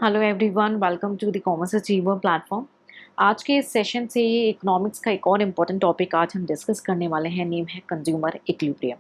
Hello everyone, welcome to the commerce achiever platform. आज के इस सेशन से इकोनॉमिक्स का एक और इम्पॉर्टेंट टॉपिक आज हम डिस्कस करने वाले हैं। नेम है कंज्यूमर इक्विलिब्रियम।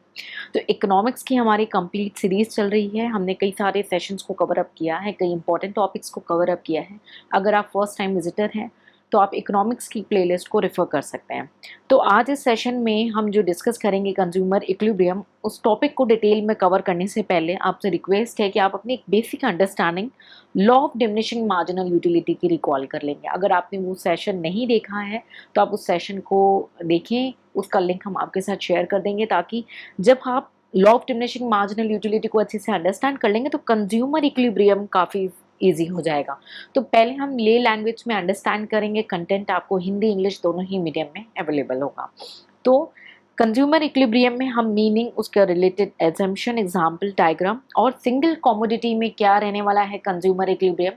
तो इकोनॉमिक्स की हमारी कंप्लीट सीरीज चल रही है। हमने कई सारे सेशंस को कवर अप किया है, कई इंपॉर्टेंट टॉपिक्स को कवर अप किया है। अगर आप फर्स्ट टाइम विजिटर हैं तो आप इकोनॉमिक्स की प्लेलिस्ट को रेफर कर सकते हैं। तो आज इस सेशन में हम जो डिस्कस करेंगे कंज्यूमर इक्विलिब्रियम, उस टॉपिक को डिटेल में कवर करने से पहले आपसे रिक्वेस्ट है कि आप अपनी एक basic understanding law of diminishing marginal utility की रिकॉल कर लेंगे। अगर आपने वो सेशन नहीं देखा है तो आप उस सेशन को देखें, उसका लिंक हम आपके साथ शेयर कर देंगे, ताकि जब आप law of diminishing marginal utility को अच्छे से अंडरस्टैंड कर लेंगे तो कंज्यूमर इक्विलिब्रियम काफ़ी ईजी हो जाएगा। तो पहले हम ले लैंग्वेज में अंडरस्टैंड करेंगे। कंटेंट आपको हिंदी इंग्लिश दोनों ही मीडियम में अवेलेबल होगा। तो कंज्यूमर इक्विलिब्रियम में हम मीनिंग, उसका रिलेटेड एजम्पशन, एग्जाम्पल, डायग्राम और सिंगल कमोडिटी में क्या रहने वाला है कंज्यूमर इक्विलिब्रियम,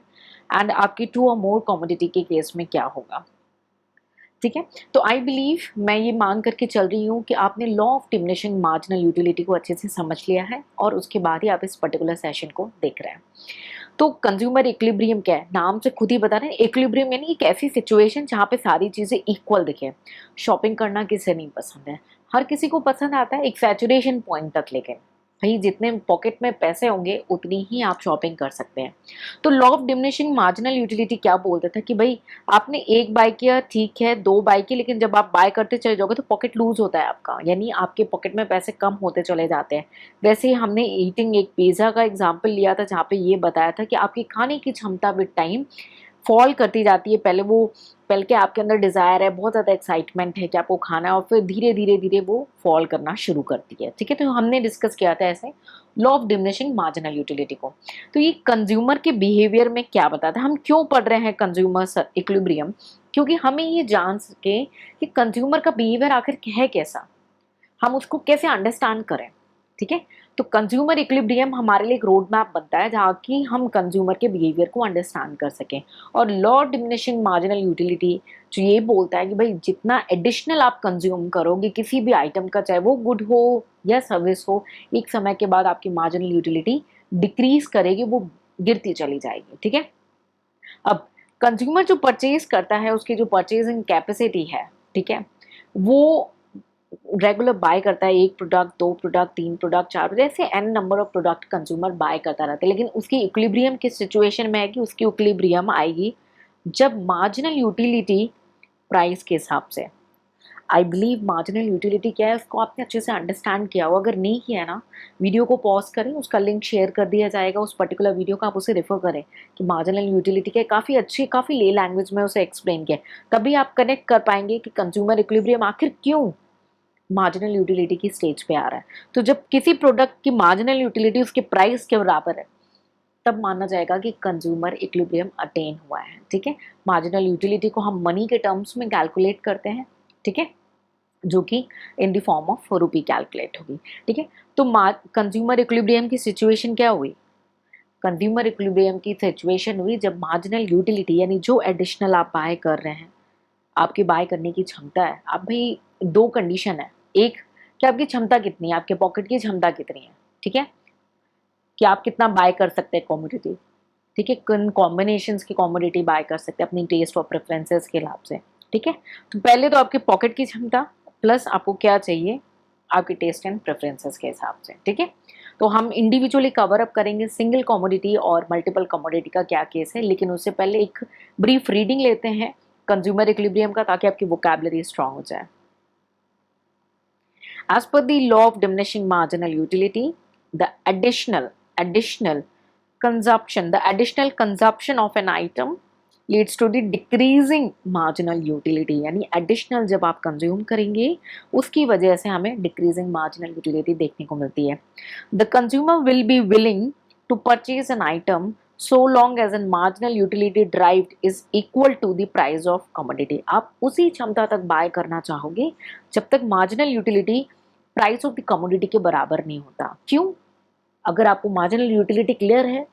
एंड आपकी टू और मोर कमोडिटी के केस में क्या होगा। ठीक है, तो आई बिलीव, मैं ये मान करके चल रही हूँ कि आपने law of diminishing marginal utility को अच्छे से समझ लिया है और उसके बाद ही आप इस पर्टिकुलर सेशन को देख रहे हैं। तो कंज्यूमर इक्विलिब्रियम क्या है, नाम से खुद ही बता रहे हैं। इक्विलिब्रियम यानी एक ऐसी सिचुएशन जहाँ पे सारी चीजें इक्वल दिखे। शॉपिंग करना किसे नहीं पसंद है, हर किसी को पसंद आता है एक सैचुरेशन पॉइंट तक, लेकिन भाई जितने पॉकेट में पैसे होंगे उतनी ही आप शॉपिंग कर सकते हैं। तो law of diminishing marginal utility क्या बोलता था कि भाई आपने एक बाय किया, ठीक है, दो बाय किए, लेकिन जब आप बाय करते चले जाओगे तो पॉकेट लूज होता है आपका, यानी आपके पॉकेट में पैसे कम होते चले जाते हैं। वैसे ही हमने ईटिंग एक पिज़्ज़ा का एग्जाम्पल लिया था, जहाँ पे ये बताया था कि आपकी खाने की क्षमता विद टाइम फॉल करती जाती है। पहले के आपके अंदर डिज़ायर है, बहुत ज़्यादा एक्साइटमेंट है कि आपको खाना है, और फिर धीरे धीरे धीरे वो फॉल करना शुरू करती है। ठीक है, तो हमने डिस्कस किया था ऐसे law of diminishing marginal utility को। तो ये कंज्यूमर के बिहेवियर में क्या बताता है, हम क्यों पढ़ रहे हैं कंज्यूमर इक्विलिब्रियम, क्योंकि हमें ये जान सके कि कंज्यूमर का बिहेवियर आखिर है कैसा, हम उसको कैसे अंडरस्टैंड करें। ठीक है, तो कंज्यूमर इक्विलिब्रियम हमारे लिए एक रोड मैप बनता है जहाँ की हम कंज्यूमर के बिहेवियर को अंडरस्टैंड कर सकें। और लॉ डिमिनिशिंग मार्जिनल यूटिलिटी जो ये बोलता है कि भाई जितना एडिशनल आप कंज्यूम करोगे किसी भी आइटम का, चाहे वो गुड हो या सर्विस हो, एक समय के बाद आपकी मार्जिनल यूटिलिटी डिक्रीज करेगी, वो गिरती चली जाएगी। ठीक है, अब कंज्यूमर जो परचेज करता है उसकी जो परचेजिंग कैपेसिटी है, ठीक है, वो रेगुलर बाय करता है, एक प्रोडक्ट, दो प्रोडक्ट, तीन प्रोडक्ट, चार प्रोडक्ट, ऐसे an number of product consumer buy करता रहता है। लेकिन उसकी इक्विलिब्रियम किस सिचुएशन में है कि उसकी इक्विलिब्रियम आएगी जब मार्जिनल यूटिलिटी प्राइस के हिसाब से। आई बिलीव मार्जिनल यूटिलिटी क्या है उसको आपने अच्छे से अंडरस्टैंड किया हो। अगर नहीं किया है ना, वीडियो को पॉज करें, उसका लिंक शेयर कर दिया जाएगा, उस पर्टिकुलर वीडियो का आप उसे रेफर करें कि मार्जिनल यूटिलिटी क्या है। काफ़ी अच्छी, काफ़ी ले लैंग्वेज में उसे एक्सप्लेन किया, तभी आप कनेक्ट कर पाएंगे कि कंज्यूमर इक्विलिब्रियम आखिर क्यों मार्जिनल यूटिलिटी की स्टेज पे आ रहा है। तो जब किसी प्रोडक्ट की मार्जिनल यूटिलिटी उसके प्राइस के बराबर है, तब माना जाएगा कि कंज्यूमर इक्विलिब्रियम अटेन हुआ है। ठीक है, मार्जिनल यूटिलिटी को हम मनी के टर्म्स में कैलकुलेट करते हैं, ठीक है, जो कि in the form of rupee calculate होगी। ठीक है, तो कंज्यूमर इक्विलिब्रियम की सिचुएशन क्या हुई, कंज्यूमर इक्विलिब्रियम की सिचुएशन हुई जब मार्जिनल यूटिलिटी यानी जो एडिशनल आप बाय कर रहे हैं, आपकी बाय करने की क्षमता है। अब भाई दो कंडीशन है, एक कि आपकी क्षमता कितनी है, आपके पॉकेट की क्षमता कितनी है, ठीक है, कि आप कितना बाय कर सकते हैं कमोडिटी। ठीक है, किन कॉम्बिनेशंस की कमोडिटी बाय कर सकते हैं अपनी टेस्ट और प्रेफरेंसेस के हिसाब से। ठीक है, तो पहले तो आपके पॉकेट की क्षमता प्लस आपको क्या चाहिए आपकी टेस्ट एंड प्रेफरेंसेस के हिसाब से। ठीक है, तो हम इंडिविजुअली कवर अप करेंगे सिंगल कमोडिटी और मल्टीपल कमोडिटी का क्या केस है, लेकिन उससे पहले एक ब्रीफ रीडिंग लेते हैं कंज्यूमर इक्विलिब्रियम का, ताकि आपकी वोकैबुलरी स्ट्रांग हो जाए। As per the law of diminishing marginal utility, the additional additional consumption of an item leads to the decreasing marginal utility। यानी additional जब आप consume करेंगे उसकी वजह से हमें decreasing marginal utility देखने को मिलती है। The consumer will be willing to purchase an item so long as a marginal utility derived is equal to the price of commodity। आप उसी क्षमता तक बाय करना चाहोगे जब तक marginal utility price of the commodity के बराबर नहीं होता। क्यों? अगर आपको मार्जिनल यूटिलिटी क्लियर है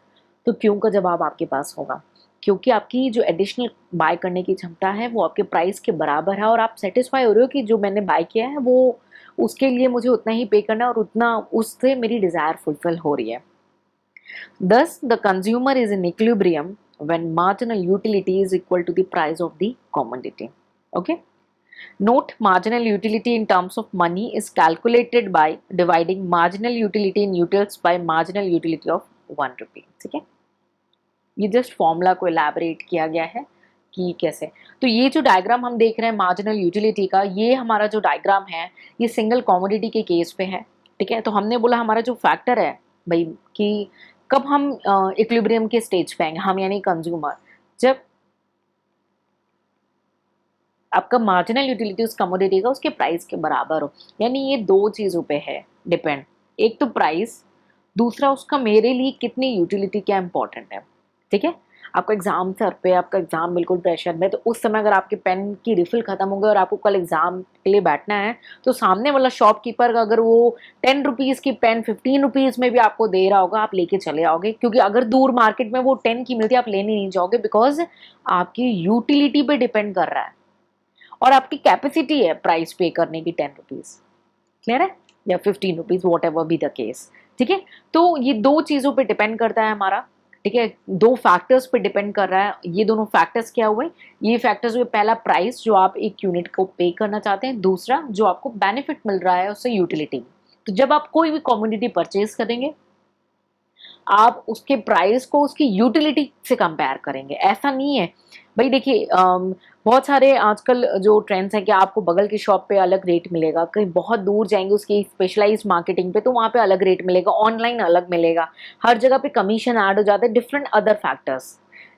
तो क्यों का जवाब आपके पास होगा, क्योंकि आपकी जो एडिशनल बाय करने की क्षमता है वो आपके प्राइस के बराबर है, और आप सेटिस्फाई हो रहे हो कि जो मैंने बाय किया है वो उसके लिए मुझे उतना ही पे करना है और उतना उससे मेरी डिज़ायर फुलफिल हो रही है। Thus, the consumer is in equilibrium when marginal utility is equal to the price of the commodity. Okay. Note, marginal utility in terms of money is calculated by dividing marginal utility in utils by marginal utility of 1 rupee. ठीक है, ये just formula को elaborate किया गया है कि कैसे। तो ये जो डायग्राम हम देख रहे हैं मार्जिनल यूटिलिटी का, ये हमारा जो डायग्राम है ये सिंगल कॉमोडिटी के केस पे है। ठीक है, तो हमने बोला हमारा जो फैक्टर है भाई कि कब हम इक्विलिब्रियम के स्टेज पे आएंगे, हम यानी कंज्यूमर, जब आपका मार्जिनल यूटिलिटी उस कमोडिटी का उसके प्राइस के बराबर हो। यानी ये दो चीज़ों पे है डिपेंड, एक तो प्राइस, दूसरा उसका मेरे लिए कितनी यूटिलिटी क्या इंपॉर्टेंट है। ठीक है, आपका एग्जाम सर पे, आपका एग्जाम बिल्कुल प्रेशर में, तो उस समय अगर आपके पेन की रिफिल खत्म हो गई और आपको कल एग्जाम के लिए बैठना है, तो सामने वाला शॉपकीपर अगर वो 10 रुपीज़ की पेन 15 रुपीज़ में भी आपको दे रहा होगा, आप लेके चले आओगे, क्योंकि अगर दूर मार्केट में वो 10 की मिलती है आप लेने नहीं जाओगे, बिकॉज आपकी यूटिलिटी पे डिपेंड कर रहा है और आपकी कैपेसिटी है प्राइस पे करने की 10 रुपीज़, क्लियर है, या 15 rupees, what ever be the case. ठीक है, तो ये दो चीज़ों पे डिपेंड करता है हमारा। ठीक है, दो फैक्टर्स पे डिपेंड कर रहा है। ये दोनों फैक्टर्स क्या हुए, ये फैक्टर्स हुए, पहला प्राइस जो आप एक यूनिट को पे करना चाहते हैं, दूसरा जो आपको बेनिफिट मिल रहा है उससे यूटिलिटी। तो जब आप कोई भी कमोडिटी परचेज करेंगे आप उसके प्राइस को उसकी यूटिलिटी से कंपेयर करेंगे। ऐसा नहीं है भाई, देखिए बहुत सारे आजकल जो ट्रेंड्स है कि आपको बगल की शॉप पे अलग रेट मिलेगा, कहीं बहुत दूर जाएंगे उसकी स्पेशलाइज मार्केटिंग पे तो वहाँ पे अलग रेट मिलेगा, ऑनलाइन अलग मिलेगा, हर जगह पे कमीशन ऐड हो जाते हैं, डिफरेंट अदर फैक्टर्स।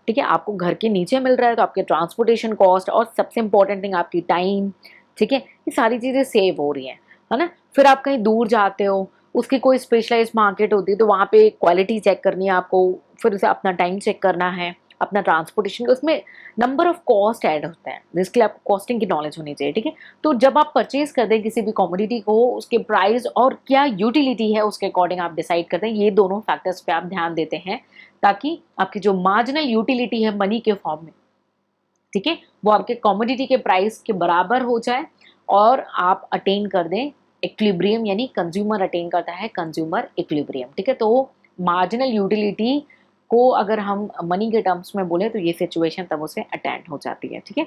ठीक है, आपको घर के नीचे मिल रहा है तो आपके ट्रांसपोर्टेशन कॉस्ट और सबसे इंपॉर्टेंट थिंग आपकी टाइम, ठीक है, ये सारी चीज़ें सेव हो रही हैं, है ना। फिर आप कहीं दूर जाते हो, उसकी कोई स्पेशलाइज्ड मार्केट होती है तो वहाँ पे क्वालिटी चेक करनी है आपको, फिर उसे अपना टाइम चेक करना है, अपना ट्रांसपोर्टेशन, उसमें नंबर ऑफ कॉस्ट ऐड होते हैं, जिसके लिए आपको कॉस्टिंग की नॉलेज होनी चाहिए। ठीक है, तो जब आप परचेज करते हैं किसी भी कमोडिटी को, उसके प्राइस और क्या यूटिलिटी है उसके अकॉर्डिंग आप डिसाइड करते हैं। ये दोनों फैक्टर्स पे आप ध्यान देते हैं ताकि आपकी जो मार्जिनल यूटिलिटी है मनी के फॉर्म में, ठीक है, वो आपके कमोडिटी के प्राइस के बराबर हो जाए और आप अटेन कर दें इक्विलिब्रियम, यानी कंज्यूमर अटेन करता है कंज्यूमर इक्विलिब्रियम। ठीक है, तो मार्जिनल यूटिलिटी को अगर हम मनी के टर्म्स में बोले तो ये सिचुएशन तब उसे अटेंड हो जाती है। ठीक है,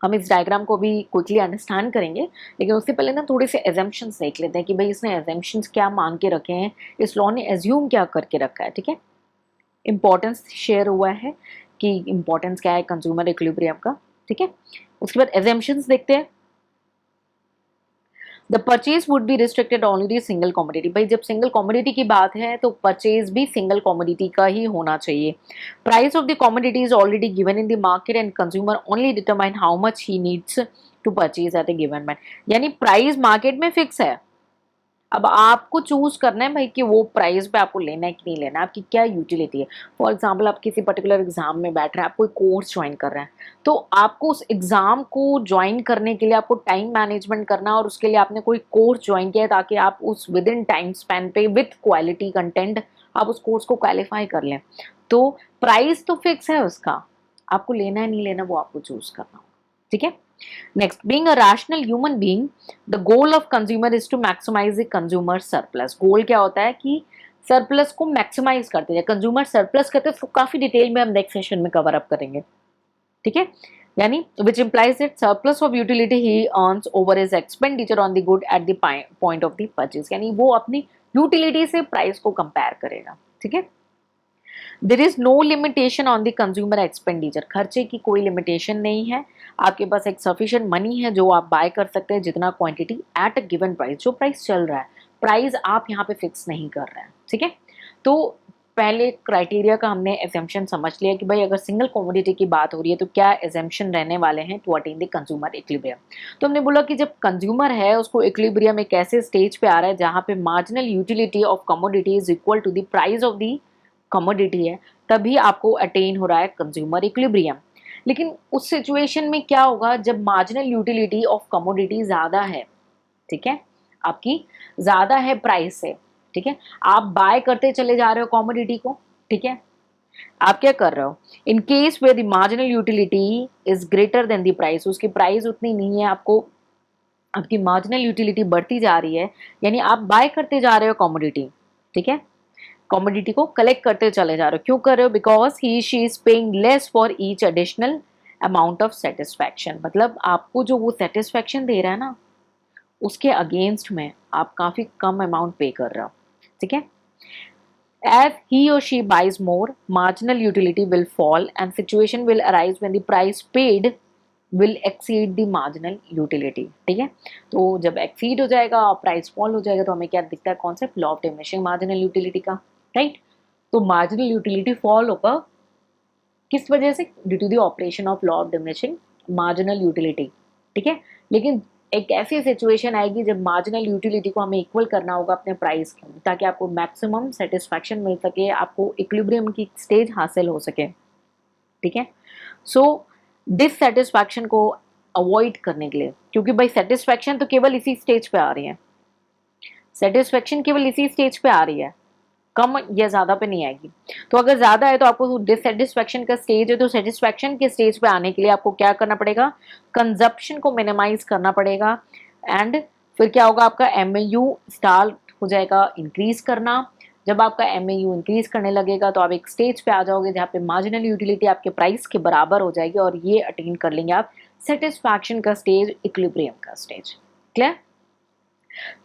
हम इस डायग्राम को भी क्विकली अंडरस्टैंड करेंगे, लेकिन उससे पहले ना थोड़े से एजम्पशंस देख लेते हैं कि भाई इसने एजम्पशंस क्या मान के रखे हैं, इस लॉ ने एज्यूम क्या करके रखा है। ठीक है, इंपॉर्टेंस शेयर हुआ है कि इंपॉर्टेंस क्या है कंज्यूमर इक्विलिब्रियम का। ठीक है, उसके बाद एजम्पशंस देखते हैं। The purchase would be restricted only single commodity. भाई जब सिंगल कॉमोडिटी की बात है तो परचेज भी सिंगल कॉमोडिटी का ही होना चाहिए। Price of the commodity is already given in the market and consumer only determine how much he needs to purchase at a given man. यानी प्राइस मार्केट में फिक्स है, अब आपको चूज करना है भाई कि वो प्राइस पे आपको लेना है कि नहीं लेना है, आपकी क्या यूटिलिटी है। फॉर एग्जांपल आप किसी पर्टिकुलर एग्जाम में बैठ रहे हैं, आप कोई कोर्स ज्वाइन कर रहे हैं, तो आपको उस एग्जाम को ज्वाइन करने के लिए आपको टाइम मैनेजमेंट करना और उसके लिए आपने कोई कोर्स ज्वाइन किया है ताकि आप उस विद इन टाइम स्पैन पे विथ क्वालिटी कंटेंट आप उस कोर्स को क्वालिफाई कर लें। तो प्राइस तो फिक्स है उसका, आपको लेना है नहीं लेना वो आपको चूज करना होगा। ठीक है, next, being a rational human being, the goal of consumer is to maximize the consumer surplus. गोल क्या होता है कि सरप्लस को मैक्सिमाइज करते हैं, कंज्यूमर सरप्लस करते हैं, उसको काफी डिटेल में हम नेक्स्ट सेशन में कवर अप करेंगे। ठीक है, यानी which implies that surplus of utility he earns over his expenditure on the good at the point of the purchase, यानी वो अपनी यूटिलिटी से प्राइस को कंपेयर करेगा। ठीक है, there is no limitation on the consumer expenditure, खर्चे की कोई लिमिटेशन नहीं है, आपके पास एक सफिशिएंट मनी है जो आप बाय कर सकते हैं जितना quantity at a given price, जो प्राइस चल रहा है, प्राइस आप यहाँ पे फिक्स नहीं कर रहे हैं। ठीक है, तो पहले क्राइटेरिया का हमने एजम्पशन समझ लिया कि भाई अगर सिंगल कमोडिटी की बात हो रही है तो क्या एजम्पशन रहने वाले हैं to attain the consumer equilibrium. तो हमने बोला कि जब कंज्यूमर है उसको इक्विलिब्रियम एक ऐसे स्टेज पे आ रहा है जहाँ पे marginal utility of commodity is equal to the price of the commodity है, तभी आपको अटेन हो रहा है कंज्यूमर इक्विलिब्रियम। लेकिन उस सिचुएशन में क्या होगा जब मार्जिनल यूटिलिटी ऑफ कमोडिटी ज्यादा है, ठीक है, आपकी ज्यादा है प्राइस से, ठीक है, आप बाय करते चले जा रहे हो कमोडिटी को, ठीक है, आप क्या कर रहे हो, in case where the marginal utility is greater than the price, उसकी प्राइस उतनी नहीं है, आपको आपकी मार्जिनल यूटिलिटी बढ़ती जा रही है, यानी आप बाय करते जा रहे हो कमोडिटी, ठीक है, कमोडिटी को कलेक्ट करते चले जा रहे हो। क्यों कर रहे हो? Because he she is paying less for each additional amount of satisfaction. मतलब आपको जो वो सेटिस्फैक्शन दे रहा है ना, उसके अगेंस्ट में आप काफी कम अमाउंट पे कर रहे हो। ठीक है। As he or she buys more, marginal utility will fall and situation will arise when the price paid will exceed the marginal utility। ठीक है। तो जब exceed हो जाएगा और प्राइस फॉल हो जाएगा तो हमें क्या दिखता है concept? Law of diminishing marginal utility का। राइट। तो मार्जिनल यूटिलिटी फॉल होगा किस वजह से? Due to the operation of law of diminishing marginal utility. ठीक है। लेकिन एक ऐसी सिचुएशन आएगी जब मार्जिनल यूटिलिटी को हमें इक्वल करना होगा अपने प्राइस के, ताकि आपको मैक्सिमम सेटिस्फैक्शन मिल सके, आपको इक्विलिब्रियम की स्टेज हासिल हो सके। ठीक है। सो डिससेटिस्फैक्शन को अवॉइड करने के लिए, क्योंकि भाई सेटिस्फैक्शन तो केवल इसी स्टेज पे आ रही है, सेटिस्फैक्शन केवल इसी स्टेज पे आ रही है, कम या ज्यादा पे नहीं आएगी। तो अगर ज्यादा है तो आपको डिससेटिस्फैक्शन का स्टेज है, तो सेटिस्फैक्शन के स्टेज पे आने के लिए आपको क्या करना पड़ेगा? कंजप्शन को मिनिमाइज करना पड़ेगा। एंड फिर क्या होगा? आपका एमएयू स्टार्ट हो जाएगा इंक्रीज करना। जब आपका एमएयू इंक्रीज करने लगेगा तो आप एक स्टेज पे आ जाओगे जहाँ पे मार्जिनल यूटिलिटी आपके प्राइस के बराबर हो जाएगी, और ये अटेन कर लेंगे आप सेटिस्फैक्शन का स्टेज, इक्विलिब्रियम का स्टेज। क्लियर?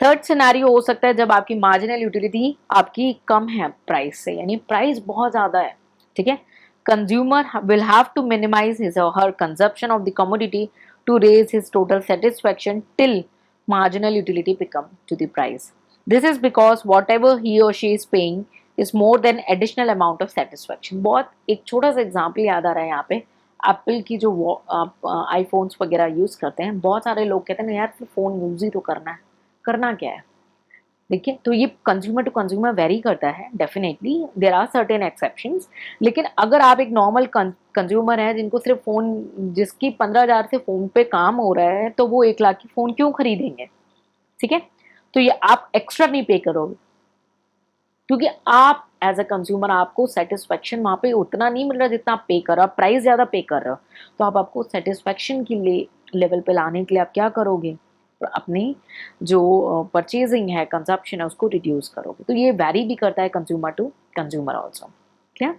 थर्ड सिनेरियो हो सकता है जब आपकी मार्जिनल यूटिलिटी आपकी कम है प्राइस से, यानी प्राइस बहुत ज्यादा है। ठीक है। Consumer will have to minimize his और her consumption of the commodity to raise his total satisfaction till marginal utility become to the price. This is because whatever he or she is paying is more than additional amount of satisfaction। बहुत एक छोटा सा example याद आ रहा है यहाँ पे। Apple की जो आईफोन्स वगैरह यूज करते हैं, बहुत सारे लोग कहते हैं यार फिर फोन यूज ही तो करना है, करना क्या है? देखिए, तो ये कंज्यूमर टू कंज्यूमर वेरी करता है। Definitely there are certain exceptions, लेकिन अगर आप एक नॉर्मल कंज्यूमर है जिनको सिर्फ फोन, जिसकी 15,000 से फोन पे काम हो रहा है, तो वो 1 लाख की फोन क्यों खरीदेंगे? ठीक है। तो ये आप एक्स्ट्रा नहीं पे करोगे, क्योंकि आप एज अ कंज्यूमर आपको सेटिस्फेक्शन वहां पे उतना नहीं मिल रहा जितना आप पे कर रहे हो, आप प्राइस ज्यादा पे कर रहे हो। तो आप आपको सेटिस्फेक्शन की लेवल पे लाने के लिए आप क्या करोगे? अपनी जो परचेजिंग है, कंजप्शन है, उसको रिड्यूस करोगे। तो ये वैरी भी करता है consumer to consumer also. Clear?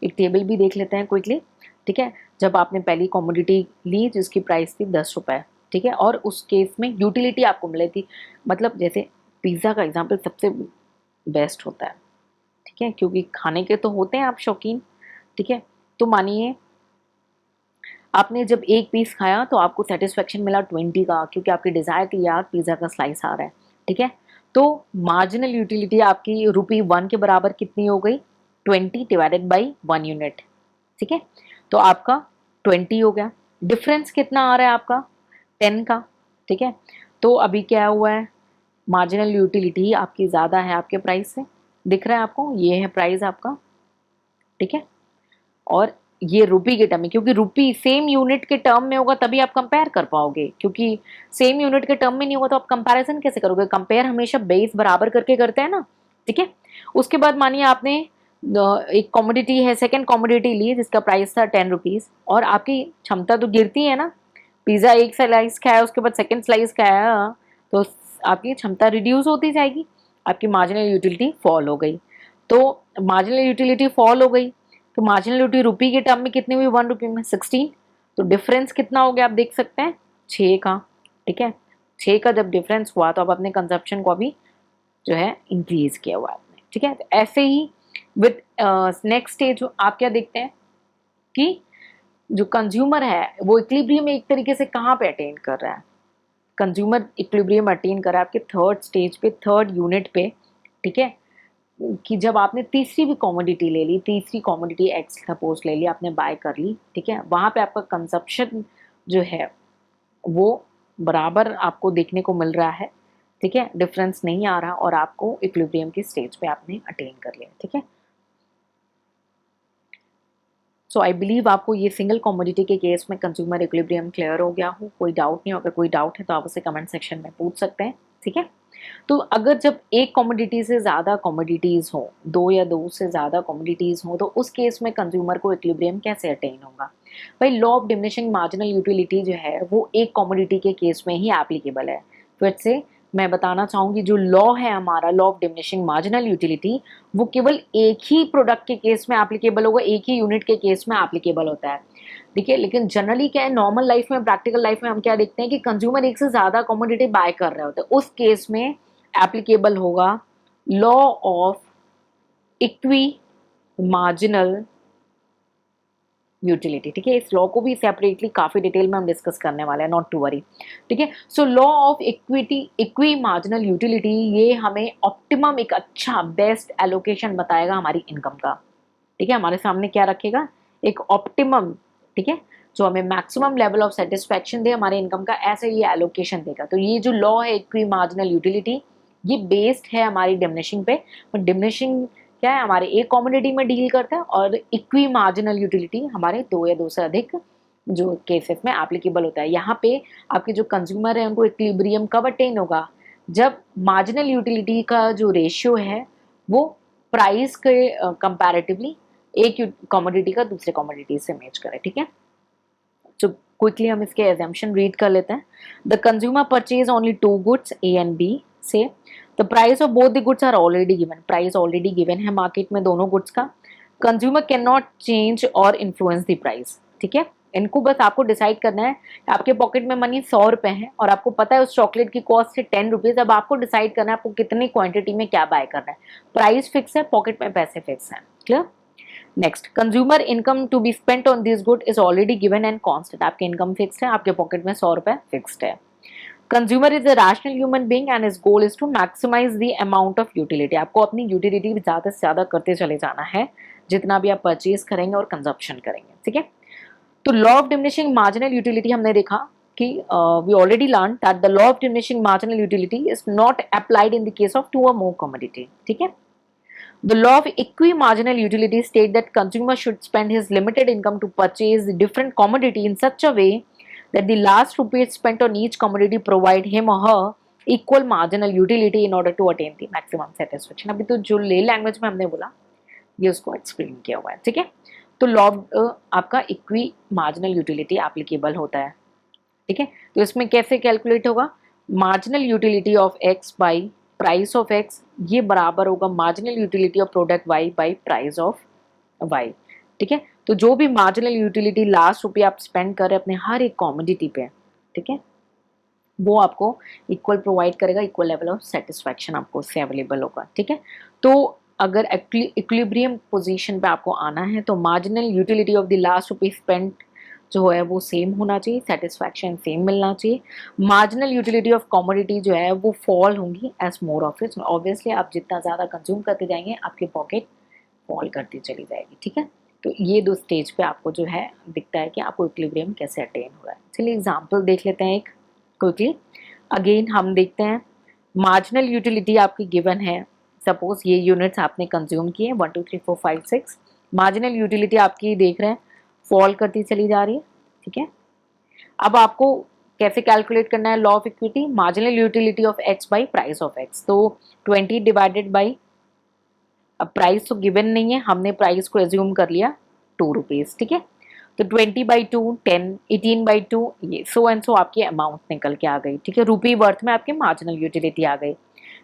एक टेबल भी देख लेते हैं क्विकली। ठीक है। जब आपने पहली कॉमोडिटी ली जिसकी प्राइस थी 10 रुपए, ठीक है, और उस केस में यूटिलिटी आपको मिली थी, मतलब जैसे पिज्ज़ा का एग्जाम्पल सबसे बेस्ट होता है। ठीक है, क्योंकि खाने के तो होते हैं आप शौकीन। ठीक है। तो मानिए आपने जब एक पीस खाया तो आपको सेटिस्फेक्शन मिला 20 का, क्योंकि आपकी डिजायर थी यार पिज्ज़ा का स्लाइस आ रहा है। ठीक है। तो मार्जिनल यूटिलिटी आपकी ₹1 के बराबर कितनी हो गई? 20 डिवाइडेड बाई 1 यूनिट। ठीक है। तो आपका 20 हो गया। डिफरेंस कितना आ रहा है आपका? 10 का। ठीक है। तो अभी क्या हुआ है? मार्जिनल यूटिलिटी आपकी ज़्यादा है आपके प्राइस से। दिख रहा है आपको? ये है प्राइस आपका। ठीक है। और ये रुपी के टर्म में, क्योंकि रुपी सेम यूनिट के टर्म में होगा तभी आप कंपेयर कर पाओगे, क्योंकि सेम यूनिट के टर्म में नहीं होगा तो आप कंपैरिजन कैसे करोगे? कंपेयर हमेशा बेस बराबर करके करते हैं ना। ठीक है। उसके बाद मानिए आपने एक कॉमोडिटी है, सेकंड कॉमोडिटी ली जिसका प्राइस था 10 रुपीज, और आपकी क्षमता तो गिरती है ना। पिज्जा एक स्लाइस खाया, उसके बाद सेकंड स्लाइस खाया, तो आपकी क्षमता रिड्यूस होती जाएगी, आपकी मार्जिनल यूटिलिटी फॉल हो गई। तो मार्जिनल यूटिलिटी फॉल हो गई तो मार्जिनल यूटिलिटी रुपी के टर्म में कितनी हुई? 1 रुपी में 16। तो डिफरेंस कितना हो गया आप देख सकते हैं? 6 का। ठीक है। 6 का जब डिफरेंस हुआ तो आप अपने कंजप्शन को अभी जो है इंक्रीज किया हुआ आपने। ठीक है। तो ऐसे ही विद नेक्स्ट स्टेज आप क्या देखते हैं कि जो कंज्यूमर है वो इक्विलिब्रियम एक तरीके से कहाँ पे अटेन कर रहा है? कंज्यूमर इक्विलिब्रियम अटेन कर रहा है आपके थर्ड स्टेज पे, थर्ड यूनिट पे। ठीक है। कि जब आपने तीसरी भी कॉमोडिटी ले ली, तीसरी कॉमोडिटी एक्स सपोज ले ली, आपने बाय कर ली। ठीक है। वहां पे आपका कंजप्शन जो है वो बराबर आपको देखने को मिल रहा है। ठीक है। डिफरेंस नहीं आ रहा और आपको इक्विलिब्रियम की स्टेज पे आपने अटेन कर लिया। ठीक है। सो आई बिलीव आपको ये सिंगल कॉमोडिटी के केस में कंज्यूमर इक्विलिब्रियम क्लियर हो गया हो, कोई डाउट नहीं। अगर कोई डाउट है तो आप उसे कमेंट सेक्शन में पूछ सकते हैं। ठीक है। तो अगर जब एक कमोडिटी से ज़्यादा कमोडिटीज़ हो, 2 या 2 से ज़्यादा कमोडिटीज़ हो, तो उस केस में कंज्यूमर को इक्विलिब्रियम कैसे अटेन होगा? भाई law of diminishing marginal utility जो है वो एक कमोडिटी के केस में ही एप्लीकेबल है। फिर से मैं बताना चाहूंगी जो लॉ है हमारा, law of diminishing marginal utility, वो केवल एक ही प्रोडक्ट के केस में एप्लीकेबल होगा, एक ही यूनिट के केस में एप्लीकेबल होता है, ठीक है। लेकिन जनरली क्या है, नॉर्मल लाइफ में, प्रैक्टिकल लाइफ में हम क्या देखते हैं कि कंज्यूमर एक से ज्यादा कमोडिटी बाय कर रहे होते हैं, उस केस में एप्लीकेबल होगा law of equi marginal utility, ठीक है। इस लॉ को भी सेपरेटली काफी डिटेल में हम डिस्कस करने वाले हैं, नॉट टू वरी, ठीक है। So law of equi marginal utility, ये हमें ऑप्टिमम, एक अच्छा बेस्ट एलोकेशन बताएगा हमारी इनकम का, ठीक है। हमारे सामने क्या रखेगा, एक ऑप्टिमम, ठीक है, जो हमें मैक्सिमम लेवल ऑफ सेटिस्फैक्शन दे हमारे इनकम का, ऐसे ये एलोकेशन देगा। तो ये जो लॉ है इक्वी मार्जिनल यूटिलिटी, ये बेस्ड है हमारी डिमिनिशिंग पे। डिमिनिशिंग क्या है, हमारे एक कमोडिटी में डील करता है, और इक्वी मार्जिनल यूटिलिटी हमारे दो या दो से अधिक जो केसेस में एप्लीकेबल होता है। यहाँ पे आपके जो कंज्यूमर है उनको इक्विलिब्रियम कब अटेन होगा, जब मार्जिनल यूटिलिटी का जो रेशियो है वो प्राइस के कंपैरेटिवली एक कमोडिटी का दूसरे कमोडिटी से मैच करे, ठीक है। तो क्विकली हम इसके एजम्पशन रीड कर लेते हैं। The consumer purchase only two goods A and B से the price of both the goods are already given, price already given है मार्केट में दोनों गुड्स का। कंज्यूमर कैन नॉट चेंज और इन्फ्लुएंस द प्राइस, ठीक है। इनको बस आपको डिसाइड करना है कि आपके पॉकेट में मनी 100 रुपए है और आपको पता है उस चॉकलेट की कॉस्ट है 10 रुपीज। अब आपको डिसाइड करना है आपको कितनी क्वांटिटी में क्या बाय करना है, प्राइस फिक्स है, पॉकेट में पैसे फिक्स है, clear. Next, consumer income to be spent on this good is already given and constant, आपके इनकम फिक्स्ड है, आपके पॉकेट में 100 रुपए फिक्स्ड है। Consumer is a rational human being and his goal is to maximize the amount of utility, आपको अपनी utility ज्यादा से ज्यादा करते चले जाना है जितना भी आप परचेज करेंगे और कंजप्शन करेंगे, ठीक है। तो law of diminishing marginal utility हमने देखा कि we already learn that the law of diminishing marginal utility is not applied in the case of two or more commodity, ठीक है। The law of equi-marginal utility states that consumer should spend his limited income to purchase the different commodity in such a way that the last rupee spent on each commodity provide him or her equal marginal utility in order to attain the maximum satisfaction। अभी तो जो ले language में हमने बोला ये उसको explain किया हुआ है, ठीक है। तो लॉ आपका इक्वी मार्जिनल यूटिलिटी एप्लीकेबल होता है, ठीक है। तो इसमें कैसे कैलकुलेट होगा, marginal utility of X by price of X, ये बराबर होगा marginal utility of product Y by price of Y, ठीक है। तो जो भी मार्जिनल यूटिलिटी लास्ट रुपया आप स्पेंड कर रहे हैं अपने हर एक कॉमोडिटी पे, ठीक है, वो आपको इक्वल प्रोवाइड करेगा, इक्वल लेवल ऑफ सेटिस्फैक्शन आपको उससे अवेलेबल होगा, ठीक है। तो अगर इक्विलिब्रियम पोजीशन पे आपको आना है तो marginal utility of the last rupee spend जो है वो सेम होना चाहिए, सेटिस्फैक्शन सेम मिलना चाहिए। मार्जिनल यूटिलिटी ऑफ कमोडिटी जो है वो फॉल होंगी as more of it, obviously आप जितना ज़्यादा कंज्यूम करते जाएंगे आपकी पॉकेट फॉल करती चली जाएगी, ठीक है। तो ये दो स्टेज पे आपको जो है दिखता है कि आपको इक्विलिब्रियम कैसे अटेन हो रहा है। चलिए एग्जाम्पल देख लेते हैं एक क्विकली। अगेन हम देखते हैं मार्जिनल यूटिलिटी आपकी गिवन है, सपोज ये यूनिट्स आपने कंज्यूम किए 1 2 3 4 5 6, मार्जिनल यूटिलिटी आपकी देख रहे हैं फॉल करती चली जा रही है, ठीक है। अब आपको कैसे कैलकुलेट करना है law of equity, marginal utility of X by price of x. तो 20 डिवाइडेड बाई, अब प्राइस तो गिवन नहीं है, हमने प्राइस को एज्यूम कर लिया 2 रुपीज, ठीक है। तो 20/2 10, 18/2, ये सो एंड सो आपकी अमाउंट निकल के आ गई, ठीक है। रुपी वर्थ में आपकी मार्जिनल यूटिलिटी आ गई,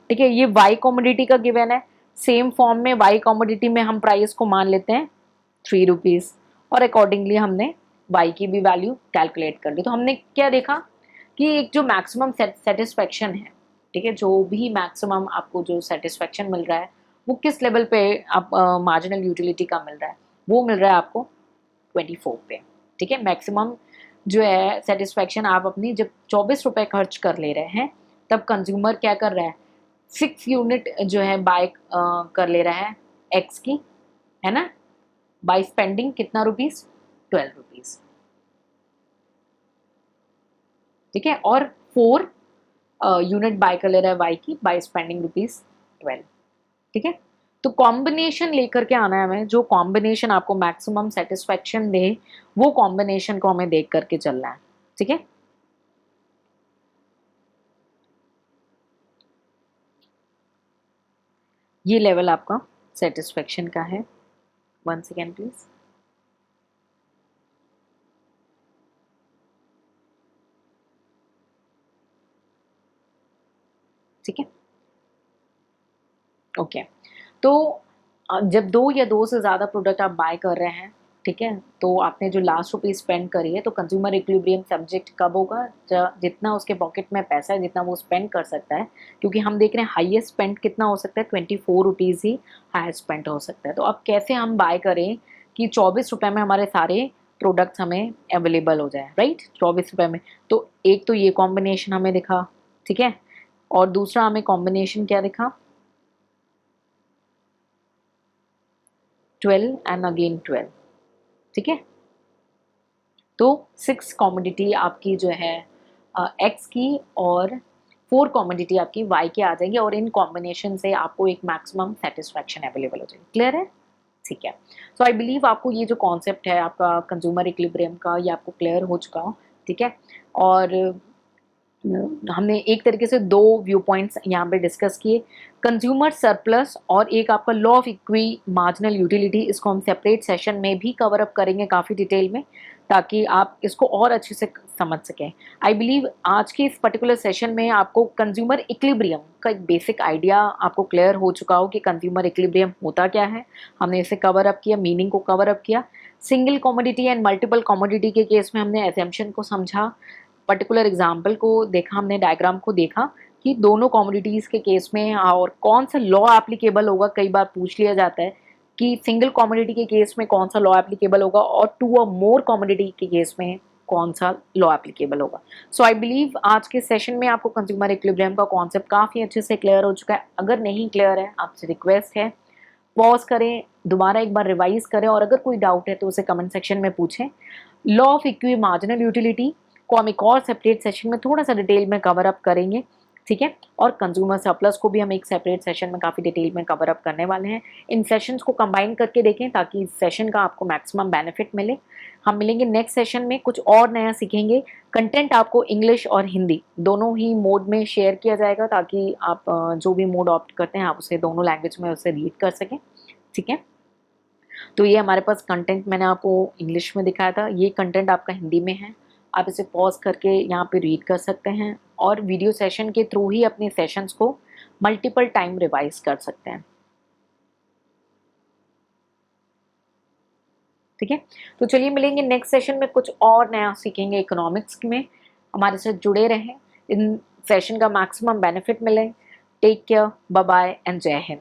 ठीक है। ये वाई कॉमोडिटी का गिवन है, सेम फॉर्म में वाई कॉमोडिटी में हम प्राइस को मान लेते हैं 3 रुपीज और अकॉर्डिंगली हमने वाई की भी वैल्यू कैलकुलेट कर ली। तो हमने क्या देखा कि एक जो मैक्सिमम सेटिस्फेक्शन है, ठीक है, जो भी मैक्सिमम आपको जो सेटिस्फेक्शन मिल रहा है वो किस लेवल पे आप मार्जिनल यूटिलिटी का मिल रहा है, वो मिल रहा है आपको 24 पे, ठीक है। मैक्सिमम जो है सेटिस्फेक्शन आप अपनी जब 24 रुपए खर्च कर ले रहे हैं तब कंज्यूमर क्या कर रहा है, 6 यूनिट जो है बाय कर ले रहा है एक्स की, है ना, बाय स्पेंडिंग कितना रुपीज, 12 रुपीज, ठीक है। और 4 यूनिट बाय कर ले रहा है वाई की बाय स्पेंडिंग रुपीज 12, ठीक है। तो कॉम्बिनेशन लेकर के आना है हमें, जो कॉम्बिनेशन आपको मैक्सिमम सेटिस्फेक्शन दे वो कॉम्बिनेशन को हमें देख करके चलना है, ठीक है। ये लेवल आपका सेटिस्फेक्शन का है, 1 सेकेंड प्लीज। ठीक है, ओके। तो जब दो या दो से ज़्यादा प्रोडक्ट आप बाय कर रहे हैं, ठीक है, तो आपने जो लास्ट रुपीज़ स्पेंड करी है, तो कंज्यूमर इक्विलिब्रियम सब्जेक्ट कब होगा? जितना उसके पॉकेट में पैसा है, जितना वो स्पेंड कर सकता है, क्योंकि हम देख रहे हैं हाईएस्ट स्पेंड कितना हो सकता है, 24 रुपीज़ ही हाईएस्ट स्पेंड हो सकता है। तो अब कैसे हम बाय करें कि 24 रुपये में हमारे सारे प्रोडक्ट्स हमें अवेलेबल हो जाए, राइट? 24 रुपये में। तो एक तो ये कॉम्बिनेशन हमें दिखा, ठीक है, और दूसरा हमें कॉम्बिनेशन क्या दिखा? 12 एंड अगेन 12, ठीक है। तो 6 कॉमोडिटी आपकी जो है एक्स की और 4 कॉमोडिटी आपकी वाई की आ जाएगी, और इन कॉम्बिनेशन से आपको एक मैक्सिमम सेटिस्फैक्शन अवेलेबल हो जाएगी। क्लियर है? ठीक है। सो आई बिलीव आपको ये जो कॉन्सेप्ट है आपका कंज्यूमर इक्विलिब्रियम का, ये आपको क्लियर हो चुका हो, ठीक है। और हमने एक तरीके से दो व्यू पॉइंट्स यहाँ पे डिस्कस किए, कंज्यूमर सरप्लस और एक आपका law of equi marginal utility. इसको हम सेपरेट सेशन में भी कवर अप करेंगे काफ़ी डिटेल में, ताकि आप इसको और अच्छे से समझ सकें। आई बिलीव आज के इस पर्टिकुलर सेशन में आपको कंज्यूमर इक्विलिब्रियम का एक बेसिक आइडिया आपको क्लियर हो चुका हो कि कंज्यूमर इक्विलिब्रियम होता क्या है। हमने इसे कवर अप किया, मीनिंग को कवर अप किया, single commodity and multiple commodity के केस में हमने एजम्पशन को समझा, पर्टिकुलर एग्जाम्पल को देखा, हमने डायग्राम को देखा कि दोनों कमोडिटीज़ के केस में और कौन सा लॉ एप्लीकेबल होगा। कई बार पूछ लिया जाता है कि सिंगल कमोडिटी के केस में कौन सा लॉ एप्लीकेबल होगा और टू और मोर कमोडिटी के केस में कौन सा लॉ एप्लीकेबल होगा। सो आई बिलीव आज के सेशन में आपको कंज्यूमर इक्विलिब्रियम का कॉन्सेप्ट काफ़ी अच्छे से क्लियर हो चुका है। अगर नहीं क्लियर है, आपसे रिक्वेस्ट है पॉज करें, दोबारा एक बार रिवाइज करें, और अगर कोई डाउट है तो उसे कमेंट सेक्शन में पूछें। Law of equi marginal utility को हम एक और सेपरेट सेशन में थोड़ा सा डिटेल में कवर अप करेंगे, ठीक है। और कंज्यूमर सरप्लस को भी हम एक सेपरेट सेशन में काफ़ी डिटेल में कवर अप करने वाले हैं। इन सेशंस को कंबाइन करके देखें ताकि इस सेशन का आपको मैक्सिमम बेनिफिट मिले। हम मिलेंगे नेक्स्ट सेशन में, कुछ और नया सीखेंगे। कंटेंट आपको इंग्लिश और हिंदी दोनों ही मोड में शेयर किया जाएगा, ताकि आप जो भी मोड ऑप्ट करते हैं आप उसे दोनों लैंग्वेज में उसे रीड कर सकें, ठीक है। तो ये हमारे पास कंटेंट मैंने आपको इंग्लिश में दिखाया था, ये कंटेंट आपका हिंदी में है। आप इसे पॉज करके यहाँ पे रीड कर सकते हैं, और वीडियो सेशन के थ्रू ही अपने सेशंस को मल्टीपल टाइम रिवाइज कर सकते हैं, ठीक है। तो चलिए मिलेंगे नेक्स्ट सेशन में, कुछ और नया सीखेंगे इकोनॉमिक्स में। हमारे साथ जुड़े रहें, इन सेशन का मैक्सिमम बेनिफिट मिले। Take care, bye bye and जय हिंद।